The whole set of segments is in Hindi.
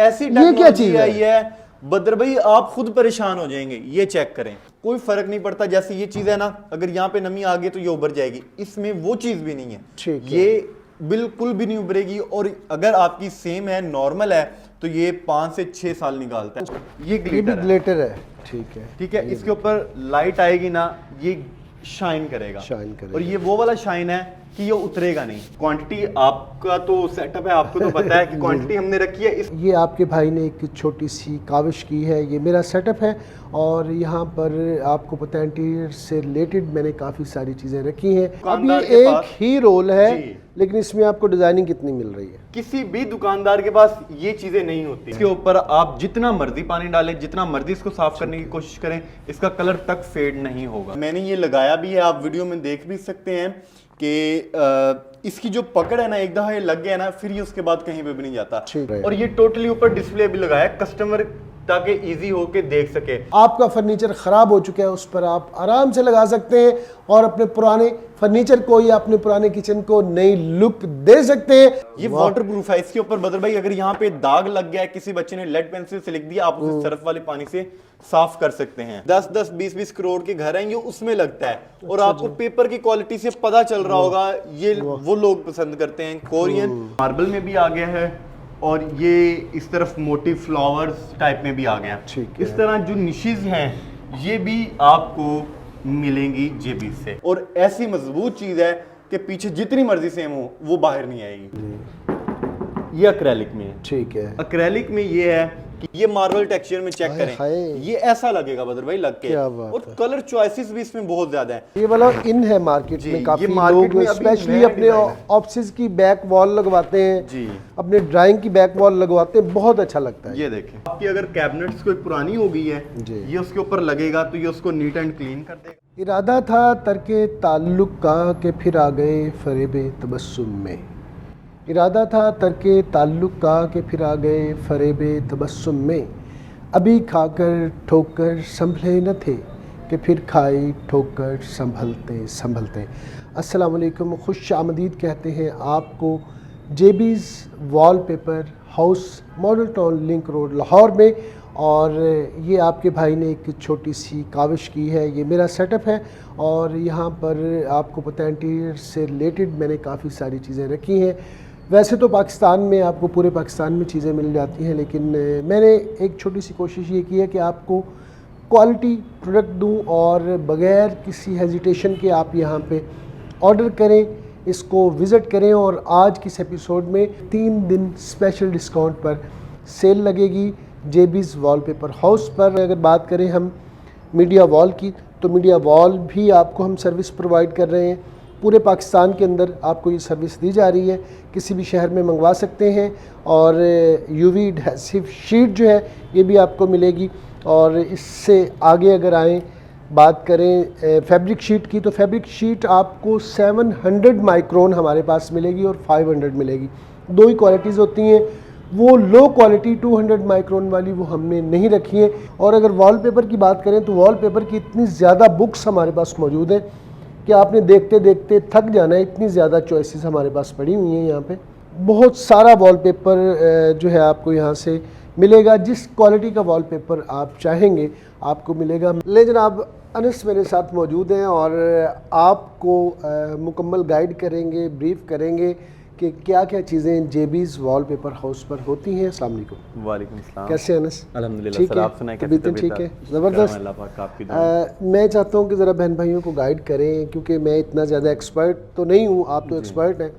ऐसी टेक्नोलॉजी आई है बदर भाई, आप खुद परेशान हो जाएंगे। ये चेक करें, कोई फर्क नहीं पड़ता। जैसे ये चीज है ना, अगर यहाँ पे नमी आ गई तो ये उभर जाएगी, इसमें वो चीज भी नहीं है, ये बिल्कुल भी नहीं उभरेगी। और अगर आपकी सेम है, नॉर्मल है, तो ये 5 से 6 साल निकालता है। ये ग्लिटर है, ठीक है। इसके ऊपर लाइट आएगी ना, ये शाइन करेगा। और ये वो वाला शाइन है कि ये उतरेगा नहीं। क्वांटिटी आपका तो सेटअप है, आपको तो पता है कि क्वांटिटी हमने रखी है। ये आपके भाई ने एक छोटी सी काविश की है, ये मेरा सेटअप है और यहाँ पर आपको पता है इंटीरियर से रिलेटेड मैंने काफ़ी सारी चीज़ें रखी हैं। अब ये एक ही रोल है, लेकिन इसमें आपको डिज़ाइनिंग कितनी मिल रही है। किसी भी दुकानदार के पास ये चीज़ें नहीं होती। इसके ऊपर आप जितना मर्जी पानी डालें, जितना मर्जी इसको साफ करने की कोशिश करें, इसका कलर तक फेड नहीं होगा। मैंने ये लगाया भी है, आप वीडियो में देख भी सकते हैं कि इसकी जो पकड़ है ना, एक दफा ये लग गया ना, फिर ये उसके बाद कहीं पे भी नहीं जाता। और ये टोटली ऊपर डिस्प्ले भी लगाया है कस्टमर ताकि इजी होके देख सके। आपका फर्नीचर खराब हो चुका है, उस पर आप आराम से लगा सकते हैं और अपने पुराने फर्नीचर को या अपने पुराने किचन को नई लुक दे सकते हैं। ये वाटर प्रूफ है। इसके ऊपर बदर भाई, अगर यहाँ पे दाग लग गया है, किसी बच्चे ने लेड पेंसिल से लिख दिया, आप उसे सर्फ वाले पानी से साफ कर सकते हैं। 10-10, 20-20 करोड़ के घर हैं, ये उसमें लगता है। और आपको पेपर की क्वालिटी से पता चल रहा होगा, ये वो लोग पसंद करते हैं। कोरियन मार्बल में भी आ गया है और ये इस तरफ मोटिव फ्लावर्स टाइप में भी आ गया। इस तरह जो निशेज हैं ये भी आपको मिलेंगी जेबीज से। और ऐसी मजबूत चीज है कि पीछे जितनी मर्जी सेम हो वो बाहर नहीं आएगी। ये अक्रेलिक में है। ठीक है, अक्रेलिक में ये है कि ये मार्बल टेक्सचर में चेक करें, ये ऐसा लगेगा बदर भाई लग के। और कलर चॉइसेस भी इसमें बहुत ज्यादा है। ये वाला इन है मार्केट में, काफी लोग स्पेशली अपने ऑफिस की बैक वॉल लगवाते हैं जी, अपने ड्राइंग की बैक वॉल लगवाते हैं, बहुत अच्छा लगता है। ये देखें, आपकी अगर कैबिनेट्स कोई पुरानी हो गई है, ये उसके ऊपर लगेगा तो ये उसको नीट एंड क्लीन कर देगा। इरादा था तर्के ताल्लुक का कि फिर आ गए फरेबे तबस्सुम में। इरादा था तर्के ताल्लुक का कि फिर आ गए फरेबे तबस्सुम में। अभी खाकर ठोकर संभले न थे कि फिर खाई ठोकर संभलते संभलते। अस्सलाम वालेकुम, खुश आमदीद कहते हैं आपको JB's wallpaper house, model town link road Lahore में। और ये आपके भाई ने एक छोटी सी काविश की है, ये मेरा सेटअप है और यहाँ पर आपको पता है इंटीरियर से रिलेटेड मैंने काफ़ी सारी चीज़ें रखी हैं। वैसे तो पाकिस्तान में आपको पूरे पाकिस्तान में चीज़ें मिल जाती हैं, लेकिन मैंने एक छोटी सी कोशिश ये की है कि आपको क्वालिटी प्रोडक्ट दूं और बग़ैर किसी हेजिटेशन के आप यहाँ पे ऑर्डर करें, इसको विज़िट करें। और आज की इस एपिसोड में 3 दिन स्पेशल डिस्काउंट पर सेल लगेगी जेबीज़ वॉलपेपर हाउस पर। अगर बात करें हम मीडिया वॉल की, तो मीडिया वॉल भी आपको हम सर्विस प्रोवाइड कर रहे हैं। पूरे पाकिस्तान के अंदर आपको ये सर्विस दी जा रही है, किसी भी शहर में मंगवा सकते हैं। और यूवी एडहेसिव शीट जो है ये भी आपको मिलेगी। और इससे आगे अगर आएँ बात करें फैब्रिक शीट की, तो फैब्रिक शीट आपको 700 माइक्रोन हमारे पास मिलेगी और 500 मिलेगी। 2 ही क्वालिटीज़ होती हैं। वो लो क्वालिटी 200 माइक्रोन वाली वो हमने नहीं रखी है। और अगर वॉलपेपर की बात करें तो वॉलपेपर की इतनी ज़्यादा बुक्स हमारे पास मौजूद हैं कि आपने देखते देखते थक जाना है, इतनी ज़्यादा चॉइसेस हमारे पास पड़ी हुई हैं। यहाँ पे बहुत सारा वॉलपेपर जो है आपको यहाँ से मिलेगा, जिस क्वालिटी का वॉलपेपर आप चाहेंगे आपको मिलेगा। ले जनाब, अनस मेरे साथ मौजूद हैं और आपको मुकम्मल गाइड करेंगे, ब्रीफ करेंगे कि क्या क्या चीज़ें जेबीज़ वॉलपेपर हाउस पर होती हैं। अस्सलाम वालेकुम। वालेकुम अस्सलाम। कैसे अनस? अल्हम्दुलिल्लाह ठीक सर, है, आप सुनाएं कैसे? तबीयत ठीक है, ज़बरदस्त। मैं चाहता हूँ कि ज़रा बहन भाइयों को गाइड करें, क्योंकि मैं इतना ज़्यादा एक्सपर्ट तो नहीं हूँ, आप तो एक्सपर्ट हैं,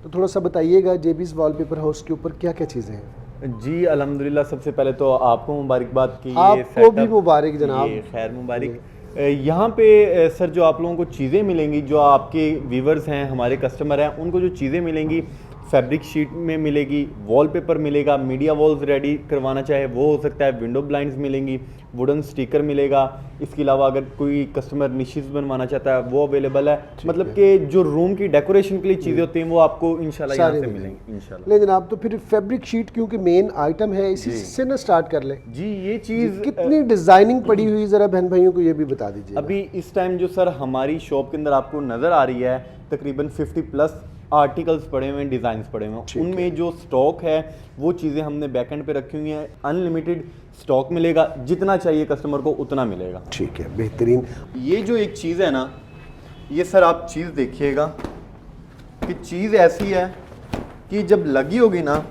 तो थोड़ा सा बताइएगा जेबीज़ वॉलपेपर हाउस के ऊपर क्या क्या चीज़ें हैं। जी अल्हम्दुलिल्लाह, सबसे पहले तो आपको मुबारकबाद की, आपको भी मुबारक जनाब, खैर मुबारक। यहाँ पे सर जो आप लोगों को चीज़ें मिलेंगी, जो आपके व्यूवर्स हैं, हमारे कस्टमर हैं, उनको जो चीज़ें मिलेंगी फैब्रिक शीट में मिलेगी, वॉलपेपर मिलेगा, मीडिया वॉल्स रेडी करवाना चाहे वो हो सकता है, विंडो ब्लाइंड्स मिलेंगी, वुडन स्टिकर मिलेगा। इसके अलावा अगर कोई कस्टमर निशेस बनवाना चाहता है वो अवेलेबल है। मतलब कि जो रूम की डेकोरेशन के लिए चीज़ें होती हैं वो आपको इंशाल्लाह यहाँ से मिलेंगी इंशाल्लाह। ले जनाब, तो फिर फैब्रिक शीट क्योंकि मेन आइटम है, इसी से ना स्टार्ट कर लें जी। ये चीज़ कितनी डिज़ाइनिंग पड़ी हुई, ज़रा बहन भाइयों को ये भी बता दीजिए। अभी इस टाइम जो सर हमारी शॉप के अंदर आपको नज़र आ रही है, तकरीबन 50+ आर्टिकल्स पड़े हुए हैं, डिजाइन पड़े हुए हैं, उनमें जो स्टॉक है वो चीज़ें हमने बैकएंड पे रखी हुई हैं। अनलिमिटेड स्टॉक मिलेगा, जितना चाहिए कस्टमर को उतना मिलेगा। ठीक है, बेहतरीन। ये जो एक चीज़ है ना, ये सर आप चीज़ देखिएगा कि चीज़ ऐसी है कि जब लगी होगी ना,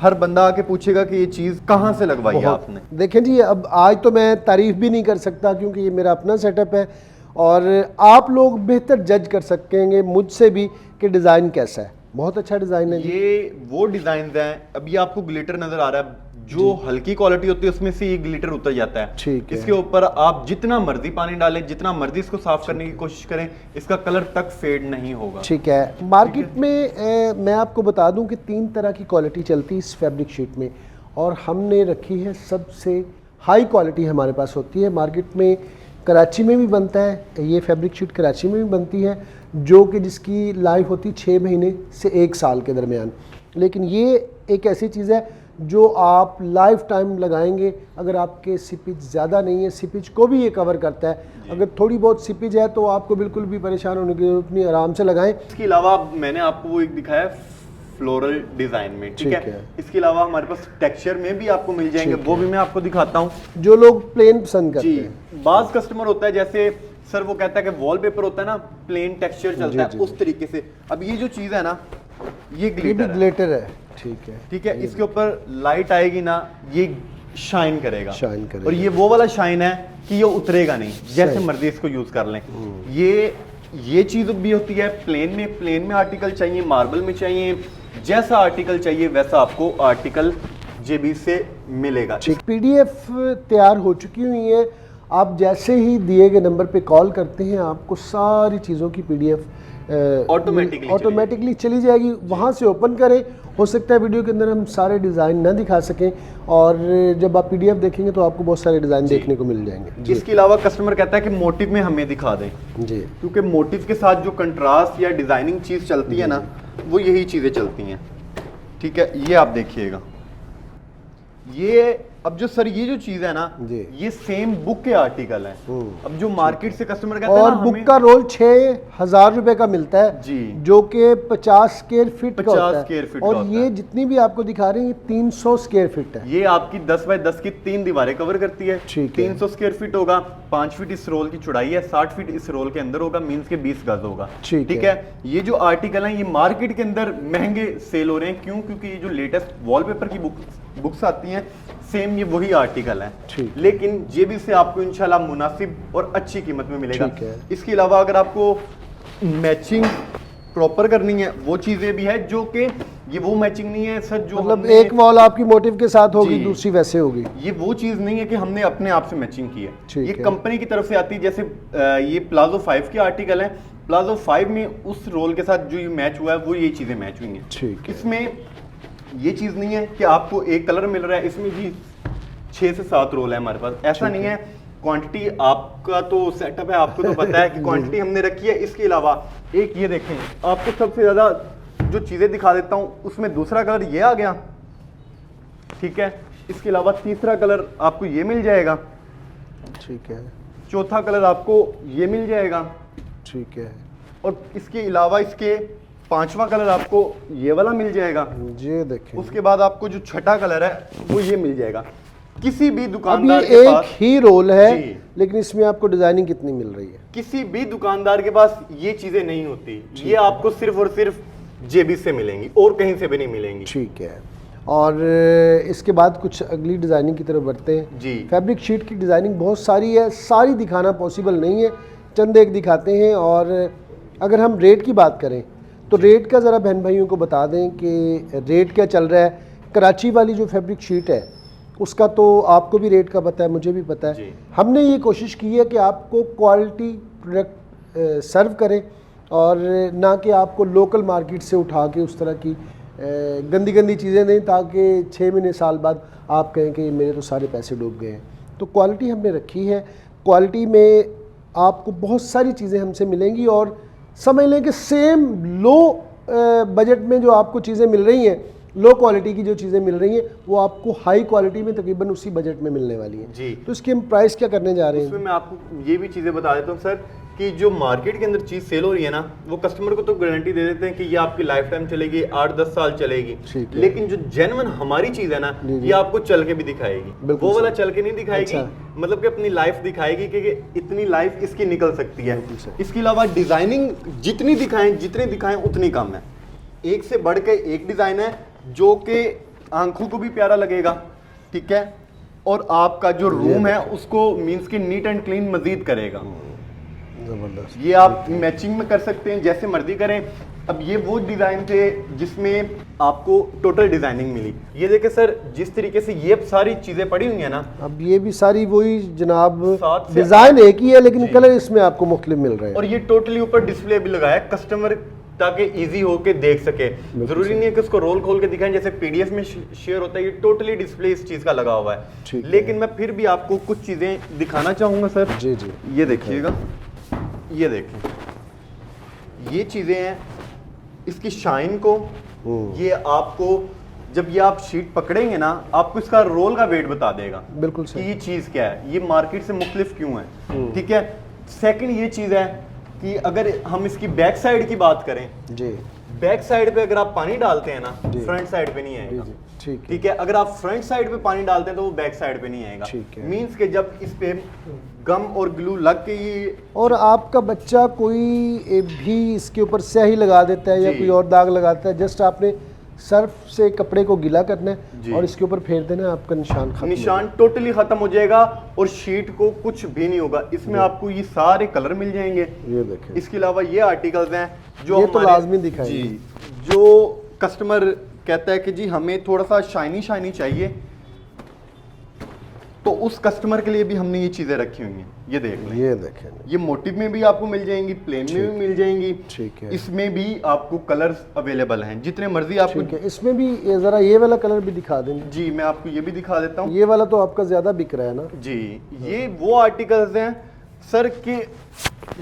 हर बंदा आके पूछेगा कि ये चीज़ कहाँ से लगवाई है आपने। देखें जी, अब आज तो मैं तारीफ़ भी नहीं कर सकता क्योंकि ये मेरा अपना सेटअप है, और आप लोग बेहतर जज कर सकेंगे मुझसे भी कि डिज़ाइन कैसा है। बहुत अच्छा डिज़ाइन है जी। ये वो डिज़ाइन हैं, अब ये आपको ग्लिटर नज़र आ रहा है, जो हल्की क्वालिटी होती है उसमें से ये ग्लिटर उतर जाता है। ठीक है। इसके ऊपर आप जितना मर्जी पानी डालें, जितना मर्जी इसको साफ करने की कोशिश करें, इसका कलर तक फेड नहीं होगा। ठीक है। मार्केट में मैं आपको बता दूं कि 3 तरह की क्वालिटी चलती है इस फैब्रिक शीट में, और हमने रखी है सबसे हाई क्वालिटी हमारे पास होती है। मार्केट में कराची में भी बनता है, ये फैब्रिक शीट कराची में भी बनती है, जो कि जिसकी लाइफ होती है 6 महीने से 1 साल के दरमियान। लेकिन ये एक ऐसी चीज़ है जो आप लाइफ टाइम लगाएंगे। अगर आपके सीपेज ज़्यादा नहीं है, सीपेज को भी ये कवर करता है। अगर थोड़ी बहुत सीपेज है तो आपको बिल्कुल भी परेशान होने की जरूरत नहीं, आराम से लगाएं। इसके अलावा मैंने आपको वो एक दिखाया फ्लोरल डिजाइन में, ठीक है। इसके अलावा हमारे पास टेक्सचर में भी आपको मिल जाएंगे, वो भी मैं आपको दिखाता हूँ। जो लोग प्लेन पसंद करते हैं, बाज कस्टमर होता है जैसे सर वो कहता है कि वॉलपेपर होता है ना, प्लेन टेक्सचर चलता है, उस तरीके से। अब ये जो चीज है ना, ये ग्लिटर है। ठीक है, ठीक है। इसके ऊपर लाइट आएगी ना, ये शाइन करेगा, करेगा। और ये वो वाला शाइन है कि ये उतरेगा नहीं, जैसे मर्जी इसको यूज कर लें। ये चीज भी होती है प्लेन में आर्टिकल चाहिए, मार्बल में चाहिए, जैसा आर्टिकल चाहिए वैसा आपको आर्टिकल जेबी से मिलेगा। पीडीएफ तैयार हो चुकी हुई है। आप जैसे ही दिए गए नंबर पे कॉल करते हैं, आपको सारी चीज़ों की पीडीएफ ऑटोमेटिकली चली जाएगी। वहाँ से ओपन करें। हो सकता है वीडियो के अंदर हम सारे डिज़ाइन ना दिखा सकें, और जब आप पीडीएफ देखेंगे तो आपको बहुत सारे डिज़ाइन देखने को मिल जाएंगे। इसके अलावा कस्टमर कहता है कि मोटिव में हमें दिखा दें जी, क्योंकि मोटिव के साथ जो कंट्रास्ट या डिजाइनिंग चीज़ चलती है ना, वो यही चीज़ें चलती हैं। ठीक है, ये आप देखिएगा। ये अब जो सर ये जो चीज है ना, ये सेम बुक के आर्टिकल है। अब जो मार्केट से कस्टमर कहता है और बुक का रोल 6,000 रुपए का मिलता है जी, जो कि 50 स्क्वायर फीट का होता है। और ये जितनी भी आपको दिखा रहे हैं 300 स्क्वायर फीट है। ये आपकी 10 बाय 10 की 3 दीवारें कवर करती है। 300 स्क्वायर फीट होगा, 5 फीट इस रोल की चौड़ाई है, 60 फीट इस रोल के अंदर होगा, मींस के 20 गज होगा। ठीक है। ये जो आर्टिकल है ये मार्केट के अंदर महंगे सेल हो रहे हैं। क्यों? क्योंकि ये जो लेटेस्ट वॉलपेपर की बुक्स आती हैं, सेम ये वही आर्टिकल है, लेकिन जेबी से आपको इंशाल्लाह मुनासिब और अच्छी कीमत में मिलेगा। इसके अलावा अगर आपको मैचिंग प्रॉपर करनी है, वो चीजें भी है, जो कि ये वो मैचिंग नहीं है सर, जो मतलब एक वॉल आपकी मोटिव के साथ होगी, दूसरी वैसे होगी। ये वो चीज नहीं है कि हमने अपने आप से मैचिंग की है, ये कंपनी की तरफ से आती है। जैसे ये प्लाजो 5 के आर्टिकल है, प्लाजो 5 में उस रोल के साथ जो ये मैच हुआ है वो ये चीजें मैच हुई हैं। इसमें ये चीज नहीं है कि आपको एक कलर मिल रहा है, इसमें जी 6 से 7 रोल है हमारे पास, ऐसा नहीं है। क्वांटिटी आपका तो सेटअप है, आपको तो पता है कि क्वांटिटी हमने रखी है। इसके अलावा एक ये देखें, आपको सबसे ज्यादा जो चीजें दिखा देता हूं, उसमें दूसरा कलर ये आ गया, ठीक है। इसके अलावा तीसरा कलर आपको ये मिल जाएगा, ठीक है। चौथा कलर आपको ये मिल जाएगा, ठीक है। और इसके अलावा इसके 5वां कलर आपको ये वाला मिल जाएगा, ये देखें। उसके बाद आपको जो छठा कलर है वो ये मिल जाएगा। किसी भी दुकानदार के पास एक ही रोल है, लेकिन इसमें आपको डिजाइनिंग कितनी मिल रही है? किसी भी दुकानदार के पास ये चीजें नहीं होती, ये आपको सिर्फ और सिर्फ जेबी से मिलेंगी और कहीं से भी नहीं मिलेंगी। ठीक है। और इसके बाद कुछ अगली डिजाइनिंग की तरफ बढ़ते हैं जी। फैब्रिक शीट की डिजाइनिंग बहुत सारी है, सारी दिखाना पॉसिबल नहीं है, चंद एक दिखाते हैं। और अगर हम रेट की बात करें तो रेट का ज़रा बहन भाइयों को बता दें कि रेट क्या चल रहा है। कराची वाली जो फैब्रिक शीट है उसका तो आपको भी रेट का पता है, मुझे भी पता है। हमने ये कोशिश की है कि आपको क्वालिटी प्रोडक्ट सर्व करें, और ना कि आपको लोकल मार्केट से उठा के उस तरह की गंदी गंदी चीज़ें दें, ताकि 6 महीने साल बाद आप कहें कि मेरे तो सारे पैसे डूब गए हैं। तो क्वालिटी हमने रखी है। क्वालिटी में आपको बहुत सारी चीज़ें हमसे मिलेंगी, और समझ लें कि सेम लो बजट में जो आपको चीज़ें मिल रही हैं, लो क्वालिटी की जो चीज़ें मिल रही हैं, वो आपको हाई क्वालिटी में तकरीबन उसी बजट में मिलने वाली हैं जी। तो इसकी हम प्राइस क्या करने जा रहे हैं? उसमें मैं आपको ये भी चीज़ें बता देता हूँ सर कि जो मार्केट के अंदर चीज सेल हो रही है ना, वो कस्टमर को तो गारंटी दे देते हैं कि ये आपकी लाइफ टाइम चलेगी, 8-10 साल चलेगी, ठीक है। लेकिन जो जेन्युइन हमारी चीज है ना, ये आपको चल के भी दिखाएगी। बिल्कुल वो वाला सही। चल के नहीं दिखाएगी, अच्छा। मतलब कि अपनी लाइफ दिखाएगी कि इतनी लाइफ इसकी निकल सकती है। बिल्कुल सही। इसके अलावा डिजाइनिंग जितनी दिखाएं उतनी कम है। एक से बढ़ के एक डिजाइन है जो कि आंखों को भी प्यारा लगेगा, ठीक है, और आपका जो रूम है उसको मींस कि नीट एंड क्लीन मजीद करेगा। जबरदस्त। ये आप मैचिंग में कर सकते हैं, जैसे मर्जी करें। अब ये वो डिजाइन थे जिसमें आपको टोटल डिजाइनिंग मिली। ये देखें सर, जिस तरीके से ये सारी चीजें पड़ी हुई है ना, अब ये भी सारी वही जनाब 7 से डिजाइन एक ही है, लेकिन जी। कलर इसमें आपको मुख्तलिफ मिल रहे हैं। और ये टोटली ऊपर डिस्प्ले भी लगाया है कस्टमर ताकि इजी हो के देख सके। जरूरी नहीं है कि उसको रोल खोल के दिखाएं जैसे पीडीएफ में शेयर होता है। ये टोटली डिस्प्ले इस चीज का लगा हुआ है। ठीक है। लेकिन मैं फिर भी आपको कुछ चीजें दिखाना चाहूंगा सर। जी जी। ये देखिएगा, ये देखें, ये चीजें हैं, इसकी शाइन को, ये आपको जब ये आप शीट पकड़ेंगे ना, आपको इसका रोल का वेट बता देगा बिल्कुल कि सही। ये चीज क्या है, ये मार्केट से मुख्तलिफ क्यों है। ठीक है। सेकंड ये चीज है कि अगर हम इसकी बैक साइड की बात करें, जी बैक साइड पे अगर आप पानी डालते हैं ना, जी। फ्रंट साइड पे नहीं जी आएगा। जी, ठीक है। ठीक है। अगर आप फ्रंट साइड पे पानी डालते हैं तो वो बैक साइड पे नहीं आएगा। ठीक है। मींस के जब इस पे गम और ग्लू लग के ये और आपका बच्चा कोई भी इसके ऊपर स्याही लगा देता है या जी। कोई और दाग लगाता है, जस्ट आपने सर्फ से कपड़े को गीला करना जी। है और इसके ऊपर फेर देना है, आपका निशान खत्म हो निशान टोटली खत्म हो जाएगा और शीट को कुछ भी नहीं होगा। इसमें आपको ये सारे कलर मिल जाएंगे। जाएगा। ये देखें। इसके अलावा ये आर्टिकल्स हैं जो ये तो हमारे- लाजमी दिखाएंगे। जी, जो कस्टमर कहता है कि जी हमें थोड़ा सा शाइनी शाइनी चाहिए, तो उस कस्टमर के लिए भी हमने ये चीजें रखी हुई हैं। ये देख लें, ये देखें। ये मोटिव में भी आपको मिल जाएंगी, प्लेन में भी मिल जाएंगी। ठीक है। इसमें भी आपको कलर्स अवेलेबल हैं, जितने मर्जी आपको। ठीक है। इसमें भी जरा ये वाला कलर भी दिखा देंगे। जी, मैं आपको ये भी दिखा देता हूँ। ये वाला तो आपका ज्यादा बिक रहा है ना। जी, ये वो आर्टिकल्स हैं सर के।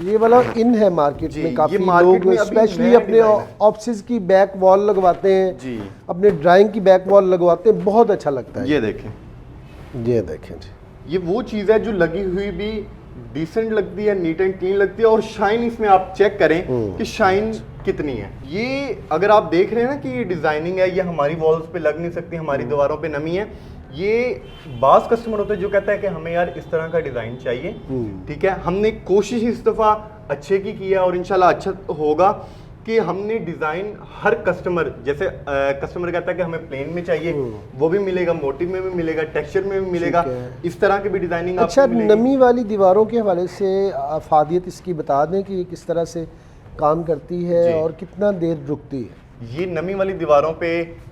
ये वाला इन है मार्केट जी, में, ये काफी मार्केट लोग में अभी स्पेशली नया अपने डिजाइन है। ऑफिस की बैक वॉल लगवाते हैं, जी, अपने ड्राइंग की बैक वॉल लगवाते हैं, बहुत अच्छा लगता है। ये देखें, ये देखें जी। ये वो चीज़ है जो लगी हुई भी डिसेंट लगती है, नीट एंड क्लीन लगती है। और शाइन इसमें आप चेक करें कि शाइन कितनी है। ये अगर आप देख रहे हैं ना कि ये डिजाइनिंग है, ये हमारी वॉल्स पे लग नहीं सकती, हमारी दीवारों पे नमी है। ये बास कस्टमर होते हैं जो कहता है कि हमें यार इस तरह का डिजाइन चाहिए। ठीक है। हमने कोशिश इस दफा अच्छे की है और इंशाल्लाह अच्छा होगा कि हमने डिजाइन हर कस्टमर, जैसे कस्टमर कहता है कि हमें प्लेन में चाहिए, वो भी मिलेगा, मोटिव में भी मिलेगा, टेक्सचर में भी मिलेगा। है। इस तरह की भी डिजाइनिंग अच्छा, आपको मिलेगी। नमी वाली दीवारों के हवाले से अफादियत इसकी बता दें कि ये किस तरह से काम करती है जी। और कितना देर रुकती है। ये नमी वाली दीवारों पे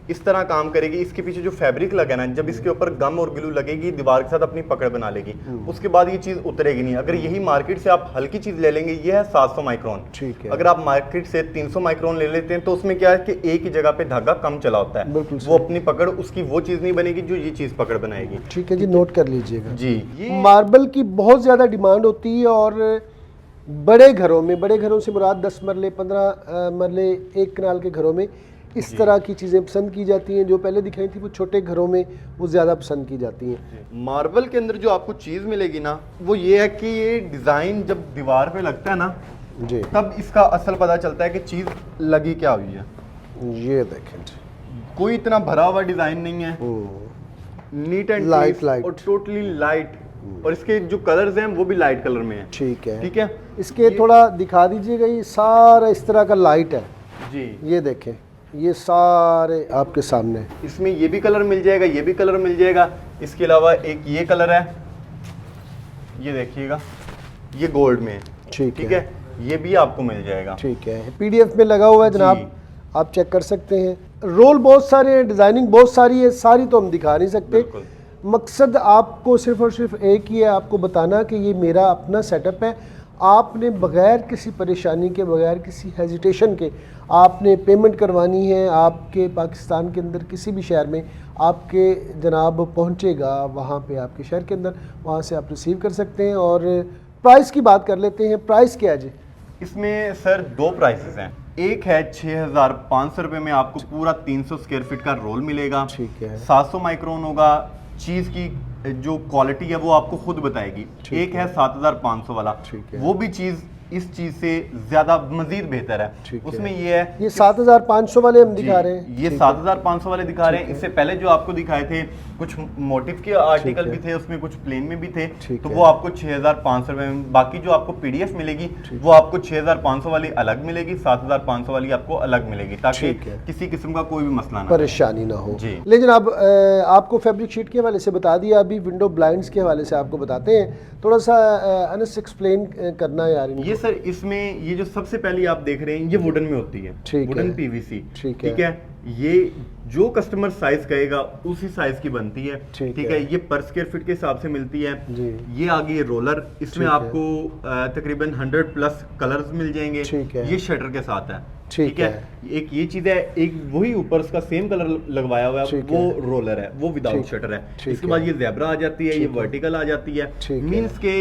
इस तरह काम करेगी। इसके पीछे जो फैब्रिक लगा ना, जब इसके ऊपर गम और ग्लू लगेगी, दीवार के साथ अपनी पकड़ बना लेगी। उसके बाद ये चीज उतरेगी नहीं। अगर यही मार्केट से आप हल्की चीज ले लेंगे, ये है 700 माइक्रोन। ठीक है। अगर आप मार्केट से 300 माइक्रोन ले लेते हैं तो उसमें क्या है कि एक ही जगह पे धागा कम चला होता है। बिल्कुल वो अपनी पकड़, उसकी वो चीज नहीं बनेगी जो ये चीज पकड़ बनाएगी। ठीक है जी, नोट कर लीजिएगा। जी, ये मार्बल की बहुत ज़्यादा डिमांड होती है और बड़े घरों में, बड़े घरों से मुराद 10 मरले 15 मरले 1 कनाल के घरों में इस तरह की चीज़ें पसंद की जाती हैं। जो पहले दिखाई थी वो छोटे घरों में वो ज़्यादा पसंद की जाती हैं। मार्बल के अंदर जो आपको चीज मिलेगी ना, वो ये है कि ये डिजाइन जब दीवार पे लगता है ना, जी, तब इसका असल पता चलता है कि चीज लगी क्या हुई है। ये देखें जी। कोई इतना भरा हुआ डिजाइन नहीं है, नीट एंड Light, light. और टोटली लाइट। और इसके जो कलर्स हैं वो भी लाइट कलर में हैं। ठीक है। ठीक है। इसके थोड़ा दिखा दीजिएगा। ये सारा इस तरह का लाइट है। जी, ये देखें, ये सारे आपके सामने। इसमें ये भी कलर मिल जाएगा, ये भी कलर मिल जाएगा। इसके अलावा एक ये कलर है, ये देखिएगा, ये गोल्ड में है। ठीक ठीक है। है, ये भी आपको मिल जाएगा। ठीक है, पीडीएफ में लगा हुआ है जी। जनाब, आप चेक कर सकते हैं। रोल बहुत सारे हैं, डिज़ाइनिंग बहुत सारी है, सारी तो हम दिखा नहीं सकते। बिल्कुल। मकसद आपको सिर्फ और सिर्फ एक ही है, आपको बताना कि ये मेरा अपना सेटअप है। आपने बग़ैर किसी परेशानी के, बग़ैर किसी हेजिटेशन के आपने पेमेंट करवानी है। आपके पाकिस्तान के अंदर किसी भी शहर में आपके जनाब पहुंचेगा, वहाँ पे आपके शहर के अंदर, वहाँ से आप रिसीव कर सकते हैं। और प्राइस की बात कर लेते हैं। प्राइस क्या है जी? इसमें सर 2 प्राइसेस हैं। एक है 6,500 रुपये में आपको पूरा 300 स्क्वायर फीट का रोल मिलेगा। ठीक है। 700 माइक्रोन होगा। चीज़ की जो क्वालिटी है वो आपको खुद बताएगी। एक है 7,500 वाला, ठीक है। वो भी चीज़ इस चीज से ज्यादा मजीद बेहतर है। ठीक है। उसमें ये है ये 7500 वाले हम दिखा रहे हैं। ये 7500 वाले दिखा रहे हैं। इससे पहले जो आपको दिखाए थे कुछ मोटिव के आर्टिकल भी थे, उसमें कुछ प्लेन में भी थे, तो वो आपको 6500 रुपए में। बाकी जो आपको पीडीएफ मिलेगी वो आपको 6500 वाली अलग मिलेगी, 7500 वाली आपको अलग मिलेगी, ताकि किसी किस्म का कोई भी मसला ना परेशानी ना हो। जी। लेकिन अब आपको फैब्रिक शीट के हवाले से बता दिया, अभी विंडो ब्लाइंड्स के हवाले से आपको बताते हैं। थोड़ा सा अनस एक्सप्लेन करना है यार। ये सर इसमें ये जो सबसे पहले आप देख रहे हैं ये वुडन में होती है, वुडन पीवीसी। ठीक है। ये जो कस्टमर साइज कहेगा उसी साइज की बनती है। ठीक है। ये पर स्क्वायर फीट के हिसाब से मिलती है। ये आ गई रोलर, इसमें आपको तकरीबन 100+ कलर्स मिल जाएंगे। ये शटर के साथ है। ठीक है। एक ये चीज है, एक वही ऊपर उसका सेम कलर लगवाया हुआ है, वो रोलर है, वो विदाउट शटर है। इसके बाद ये ज़ेब्रा आ जाती है, ये वर्टिकल आ जाती है। मींस के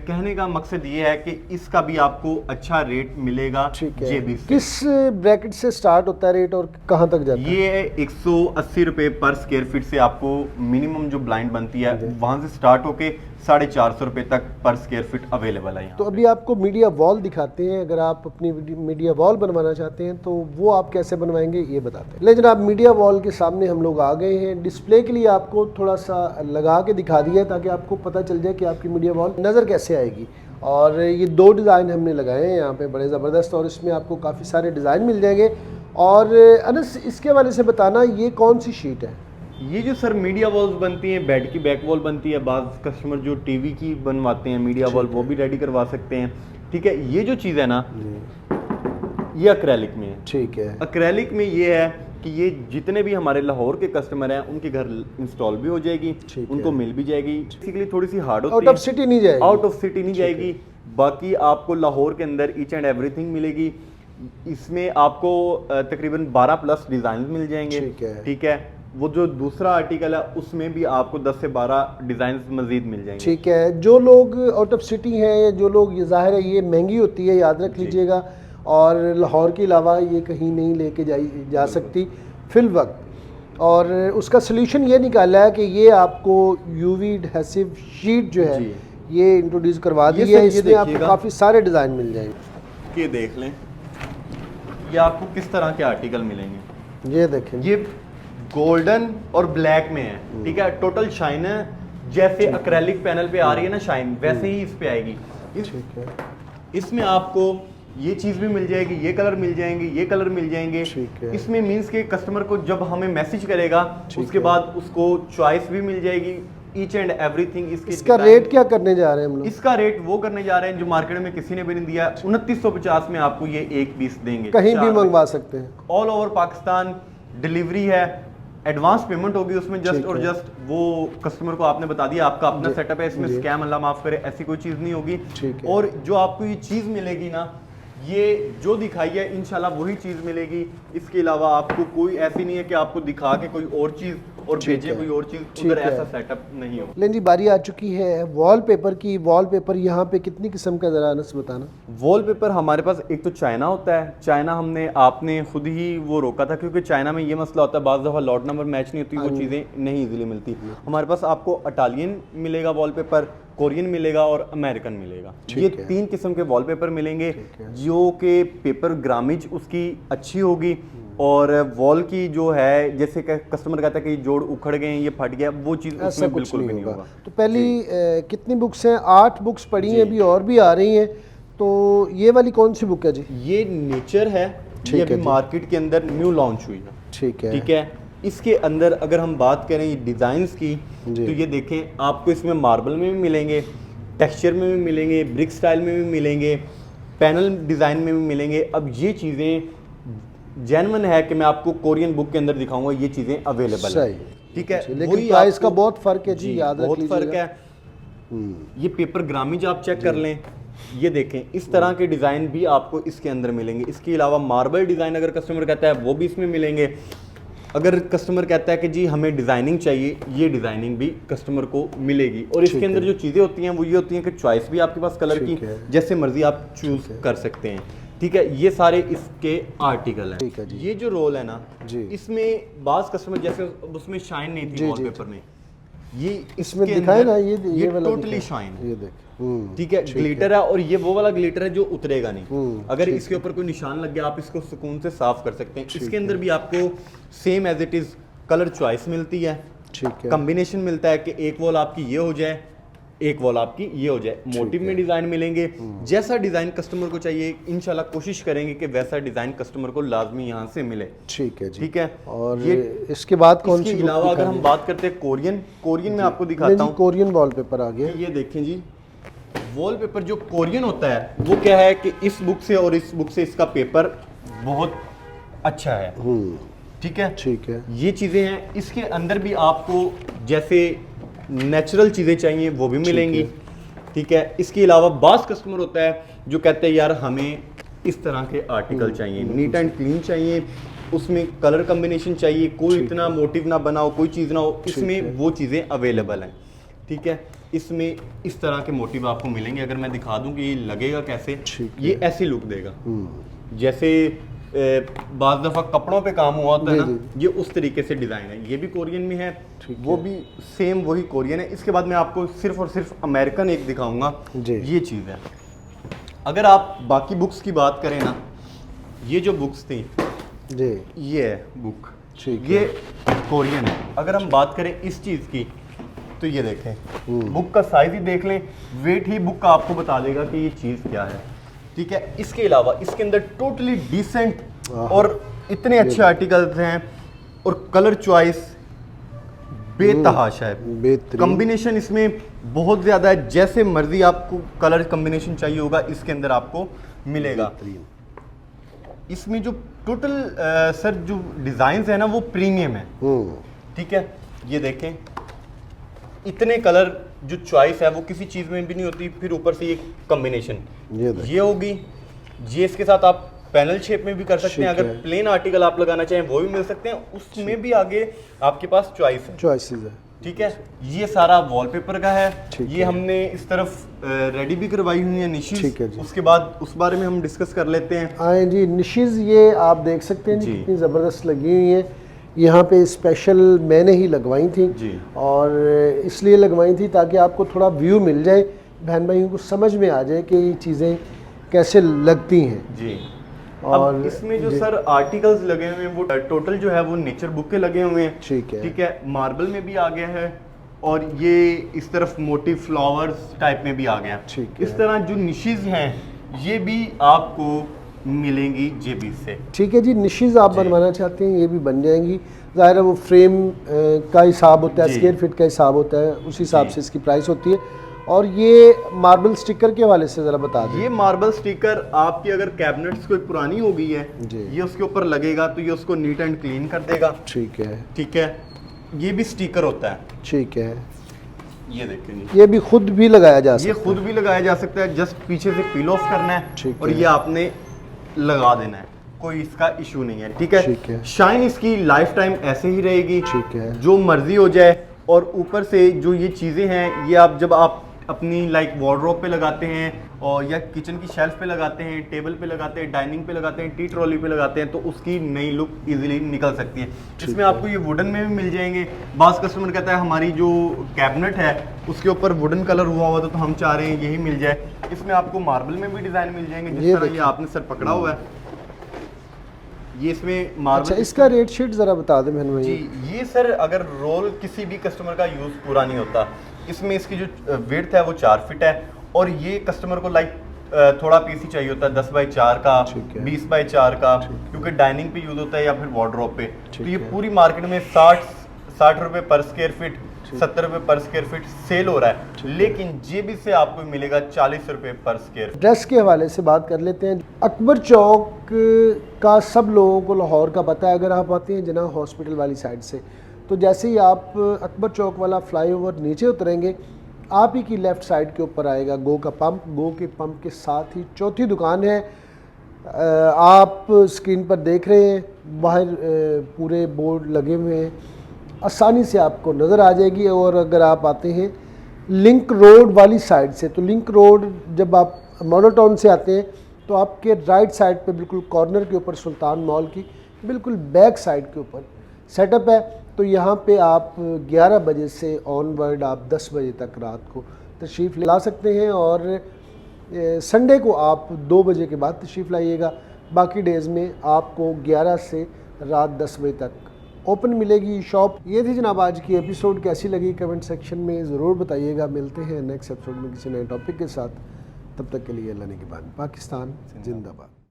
कहने का मकसद ये है कि इसका भी आपको अच्छा रेट मिलेगा जेबी से। किस ब्रैकेट से स्टार्ट होता है रेट और कहां तक जाता है? ये 180 रुपए पर स्क्वायर फीट से आपको मिनिमम जो ब्लाइंड बनती है वहां से स्टार्ट होके 450 रुपए तक पर स्क्वायर फीट अवेलेबल है यहाँ। तो अभी आपको मीडिया वॉल दिखाते हैं। अगर आप अपनी मीडिया वॉल बनवाना चाहते हैं तो वो आप कैसे बनवाएंगे ये बताते हैं। लेकिन आप मीडिया वॉल के सामने हम लोग आ गए हैं। डिस्प्ले के लिए आपको थोड़ा सा लगा के दिखा दिया ताकि आपको पता चल जाए कि आपकी मीडिया वॉल नज़र कैसे आएगी। और ये 2 डिज़ाइन हमने लगाए हैं यहाँ पे बड़े ज़बरदस्त, और इसमें आपको काफ़ी सारे डिज़ाइन मिल जाएंगे। और अनस इसके हवाले से बताना ये कौन सी शीट है? ये जो सर मीडिया वॉल्स बनती हैं, बेड की बैक वॉल बनती है, बाज़ कस्टमर जो टीवी की बनवाते हैं मीडिया वॉल वो भी रेडी करवा सकते हैं। ठीक है। ये जो चीज़ है ना ये अक्रेलिक में है। ठीक है। अक्रेलिक में ये है कि ये जितने भी हमारे लाहौर के कस्टमर हैं उनके घर इंस्टॉल भी हो जाएगी, उनको मिल भी जाएगी। बेसिकली थोड़ी सी हार्ड होती है, आउट ऑफ सिटी नहीं जाएगी, आउट ऑफ सिटी नहीं जाएगी। बाकी आपको लाहौर के अंदर ईच एंड एवरीथिंग मिलेगी। इसमें आपको तकरीबन 12+ डिज़ाइन मिल जाएंगे। ठीक है। वो जो दूसरा आर्टिकल है उसमें भी आपको 10 से 12 डिज़ाइन मजीद मिल जाएंगे। ठीक है। जो लोग आउट ऑफ सिटी हैं या जो लोग, ये जाहिर है ये महंगी होती है, याद रख लीजिएगा। और लाहौर के अलावा ये कहीं नहीं लेके जा सकती फिल वक्त। और उसका सलूशन ये निकाला है कि ये आपको यूवी एडहेसिव शीट जो है ये इंट्रोड्यूस करवा दी है। इसमें आपको काफ़ी सारे डिज़ाइन मिल जाएंगे। ये देख लें, ये आपको किस तरह के आर्टिकल मिलेंगे। ये देखें, ये गोल्डन और ब्लैक में है। ठीक है। टोटल शाइन है, जैसे अक्रेलिक पैनल पे आ रही है ना शाइन, वैसे ही इस पे आएगी। ठीक है। इसमें आपको ये चीज भी मिल जाएगी, ये कलर मिल जाएंगे, ये कलर मिल जाएंगे। इसमें मींस के कस्टमर को जब हमें मैसेज करेगा उसके बाद उसको चॉइस भी मिल जाएगी, ईच एंड एवरीथिंग। इसका रेट क्या करने जा रहे हैं हम लोग? इसका रेट वो करने जा रहे हैं जो मार्केट में किसी ने भी नहीं दिया। 2950 में आपको ये एक पीस देंगे, कहीं भी मंगवा सकते हैं, ऑल ओवर पाकिस्तान डिलीवरी है। एडवांस पेमेंट होगी उसमें जस्ट और जस्ट वो कस्टमर को आपने बता दिया आपका अपना सेटअप है, इसमें स्कैम अल्लाह माफ करे ऐसी कोई चीज़ नहीं होगी। और जो आपको ये चीज़ मिलेगी ना, ये जो दिखाई है इंशाल्लाह वही चीज़ मिलेगी। इसके अलावा आपको कोई ऐसी नहीं है कि आपको दिखा के कोई और चीज़ और भेजे कोई और चीज़, उधर ऐसा सेटअप नहीं हो। लेकिन जी बारी आ चुकी है वॉलपेपर की। वॉलपेपर यहाँ पे कितनी किस्म का ज़रा अनस बताना। वॉलपेपर हमारे पास एक तो चाइना होता है। चाइना आपने खुद ही वो रोका था क्योंकि चाइना में ये मसला होता है बाज़ दफ़ा लॉट नंबर मैच नहीं होती, वो चीज़ें नहीं इजीली मिलती। हमारे पास आपको इटालियन मिलेगा वॉलपेपर, कोरियन मिलेगा और अमेरिकन मिलेगा। ये 3 किस्म के वॉलपेपर मिलेंगे जो कि पेपर ग्रामेज उसकी अच्छी होगी और वॉल की जो है जैसे कस्टमर कहता है कि जोड़ उखड़ गए ये फट गया, वो चीज़ उसमें बिल्कुल भी नहीं होगा। तो पहली कितनी बुक्स हैं? 8 बुक्स पढ़ी हैं, अभी और भी आ रही हैं। तो ये वाली कौन सी बुक है जी? ये नेचर है, ये अभी मार्केट के अंदर न्यू लॉन्च हुई है। ठीक है। ठीक है। इसके अंदर अगर हम बात करें डिज़ाइंस की तो ये देखें आपको इसमें मार्बल में भी मिलेंगे, टेक्सचर में भी मिलेंगे, ब्रिक स्टाइल में भी मिलेंगे, पैनल डिज़ाइन में भी मिलेंगे। अब ये चीज़ें जेन्युइन है कि मैं आपको कोरियन बुक के अंदर दिखाऊंगा ये चीज़ें अवेलेबल है। ठीक है। लेकिन प्राइस का बहुत फ़र्क है जी, याद रख बहुत फ़र्क है। ये पेपर ग्रामेज आप चेक कर लें, ये देखें इस तरह के डिज़ाइन भी आपको इसके अंदर मिलेंगे। इसके अलावा मार्बल डिज़ाइन अगर कस्टमर कहता है वो भी इसमें मिलेंगे। अगर कस्टमर कहता है कि जी हमें डिज़ाइनिंग चाहिए, ये डिज़ाइनिंग भी कस्टमर को मिलेगी। और इसके अंदर जो चीज़ें होती हैं वो ये होती हैं कि चॉइस भी आपके पास कलर की जैसे मर्जी आप चूज़ कर सकते हैं। ठीक है। ये सारे इसके आर्टिकल हैं। ये जो रोल है ना, इसमें बाज़ कस्टमर जैसे उसमें शाइन नहीं थी वॉलपेपर में, ये इसमें इसके दिखाए अंदर ना, ये वाला टोटली दिखाए। शाइन, ये देख, ठीक है, ग्लिटर है, और ये वो वाला ग्लिटर है जो उतरेगा नहीं। अगर ठीक इसके ऊपर कोई निशान लग गया आप इसको सुकून से साफ कर सकते हैं। इसके अंदर भी आपको same as it is colour choice मिलती है, ठीक है, कॉम्बिनेशन मिलता है कि एक वॉल आपकी ये हो जाए, एक वॉल आपकी ये हो जाए। मोटिव में डिजाइन मिलेंगे, जैसा डिजाइन कस्टमर को चाहिए इंशाल्लाह कोशिश करेंगे कि वैसा डिजाइन कस्टमर को लाजमी यहाँ से मिले। ठीक है जी। ठीक है, और ये इसके बाद कौन इसके सी बुक अलावा अगर दिखानी हम है? बात करते हैं कोरियन में आपको नहीं दिखाता जी, हूँ। कोरियन वॉलपेपर आ गया। ये देखें जी, वॉलपेपर जो कोरियन होता है वो क्या है कि इस बुक से और इस बुक से इसका पेपर बहुत अच्छा है। ठीक है, ठीक है, ये चीज़ें हैं। इसके अंदर भी आपको जैसे नेचुरल चीज़ें चाहिए वो भी मिलेंगी। ठीक है, इसके अलावा बास कस्टमर होता है जो कहते हैं यार हमें इस तरह के आर्टिकल चाहिए, नीट एंड क्लीन चाहिए, उसमें कलर कॉम्बिनेशन चाहिए, कोई इतना मोटिव ना बनाओ, कोई चीज़ ना हो, इसमें वो चीज़ें अवेलेबल हैं। ठीक है, इसमें इस तरह के मोटिव आपको मिलेंगे। अगर मैं दिखा दूं कि ये लगेगा कैसे, ये ऐसी लुक देगा जैसे बाज़ दफ़ा कपड़ों पे काम हुआ होता है ना, ये उस तरीके से डिज़ाइन है। ये भी कोरियन में है, वो भी सेम वही कोरियन है। इसके बाद मैं आपको सिर्फ और सिर्फ अमेरिकन एक दिखाऊंगा, ये चीज़ है। अगर आप बाकी बुक्स की बात करें ना, ये जो बुक्स थी जी, ये है बुक, ठीक ये कोरियन है। अगर हम बात करें इस चीज़ की तो ये देखें, बुक का साइज ही देख लें, वेट ही बुक का आपको बता देगा कि ये चीज़ क्या है। ठीक है, इसके अलावा इसके अंदर टोटली डिसेंट और इतने अच्छे आर्टिकल्स हैं और कलर चॉइस बेतहाशा है, बेहतरीन। कॉम्बिनेशन इसमें बहुत ज़्यादा है, जैसे मर्जी आपको कलर कॉम्बिनेशन चाहिए होगा इसके अंदर आपको मिलेगा। इसमें जो टोटल सर जो डिज़ाइंस है ना वो प्रीमियम है। ठीक है, ये देखें, इतने कलर जो चॉइस है वो किसी चीज़ में भी नहीं होती। फिर ऊपर से ये कॉम्बिनेशन ये होगी, ये इसके साथ आप पैनल शेप में भी कर सकते हैं। अगर प्लेन आर्टिकल आप लगाना चाहें वो भी मिल सकते हैं, उसमें भी आगे आपके पास चॉइस है, चॉइसेस है। ठीक है, ये सारा वॉलपेपर का है। ये हमने इस तरफ रेडी भी करवाई हुई है निशीज, उसके बाद उस बारे में हम डिस्कस कर लेते हैं। आए जी, निशीज ये आप देख सकते हैं जी कितनी ज़बरदस्त लगी हुई है। यहाँ पे स्पेशल मैंने ही लगवाई थी जी, और इसलिए लगवाई थी ताकि आपको थोड़ा व्यू मिल जाए, बहन भाइयों को समझ में आ जाए कि ये चीज़ें कैसे लगती हैं जी। और अब इसमें जो सर आर्टिकल्स लगे हुए हैं वो टोटल जो है वो नेचर बुक के लगे हुए हैं। ठीक है, मार्बल में भी आ गया है और ये इस तरफ मोटिव फ्लावर्स टाइप में भी आ गया। इस तरह जो निशीज हैं ये भी आपको मिलेंगी जेबी से। ठीक है जी, निशीज आप बनवाना चाहते हैं ये भी बन जाएंगी। ज़ाहिर है वो फ्रेम का हिसाब होता है, स्क्वायर फीट का हिसाब होता है, उस हिसाब से इसकी प्राइस होती है। और ये मार्बल स्टिकर के हवाले से ज़रा बता दें। ये मार्बल स्टिकर आपकी अगर कैबिनेट्स कोई पुरानी हो गई है ये उसके ऊपर लगेगा तो ये उसको नीट एंड क्लीन कर देगा। ठीक है, ठीक है, ये भी स्टिकर होता है। ठीक है, ये देखेंगे, ये भी खुद भी लगाया जा सकता है। ये खुद भी लगाया जा सकता है, जस्ट पीछे से पील ऑफ करना है और ये आपने लगा देना है, कोई इसका इशू नहीं है। ठीक है, शाइन इसकी लाइफ टाइम ऐसे ही रहेगी। ठीक है, जो मर्जी हो जाए। और ऊपर से जो ये चीज़ें हैं ये आप जब आप अपनी लाइक वार्डरोब पे लगाते हैं और या किचन की शेल्फ पे लगाते हैं, टेबल पे लगाते हैं, डाइनिंग पे लगाते हैं, टी ट्रॉली पे लगाते हैं तो उसकी नई लुक इजीली निकल सकती है। इसमें आपको ये वुडन में भी मिल जाएंगे। बास कस्टमर कहता है हमारी जो कैबिनेट है उसके ऊपर वुडन कलर हुआ हुआ तो हम चाह रहे हैं यही मिल जाए। इसमें आपको मार्बल में भी डिज़ाइन मिल जाएंगे, जिस तरह ये आपने सर पकड़ा हुआ है ये इसमें मार्बल। अच्छा, इसका रेट शीट ज़रा बता दें मैंने भाई। जी, ये सर अगर रोल किसी भी कस्टमर का यूज़ पूरा नहीं होता, इसमें इसकी जो विड्थ है वो 4 फीट है और ये कस्टमर को लाइक थोड़ा पीस ही चाहिए होता है 10 बाई 4 का, 20 बाई 4 का, क्योंकि डाइनिंग पे यूज़ होता है या फिर वार्डरोब पे। तो ये पूरी मार्केट में 60 रुपये पर स्क्वायर फीट, 70 रुपये पर स्क्वायर फीट सेल हो रहा है, लेकिन जेबी से आपको मिलेगा 40 रुपये पर स्क्वायर फीट। ड्रेस के हवाले से बात कर लेते हैं। अकबर चौक का सब लोगों को लाहौर का पता है। अगर आप आते हैं जिन्ना हॉस्पिटल वाली साइड से तो जैसे ही आप अकबर चौक वाला फ्लाईओवर नीचे उतरेंगे आप ही की लेफ़्ट साइड के ऊपर आएगा गो का पंप। गो के पंप के साथ ही चौथी दुकान है, आप स्क्रीन पर देख रहे हैं, बाहर पूरे बोर्ड लगे हुए हैं, आसानी से आपको नज़र आ जाएगी। और अगर आप आते हैं लिंक रोड वाली साइड से तो लिंक रोड जब आप मॉडल टाउन से आते हैं तो आपके राइट साइड पे बिल्कुल कॉर्नर के ऊपर सुल्तान मॉल की बिल्कुल बैक साइड के ऊपर सेटअप है। तो यहाँ पे आप 11 बजे से ऑनवर्ड आप 10 बजे तक रात को तशरीफ़ ला सकते हैं, और संडे को आप 2 बजे के बाद तशरीफ़ लाइएगा। बाकी डेज़ में आपको 11 से रात 10 बजे तक ओपन मिलेगी शॉप। ये थी जनाब आज की एपिसोड, कैसी लगी कमेंट सेक्शन में ज़रूर बताइएगा। मिलते हैं नेक्स्ट एपिसोड में किसी नए टॉपिक के साथ, तब तक के लिए अल्लाह निगहबान। पाकिस्तान जिंदाबाद।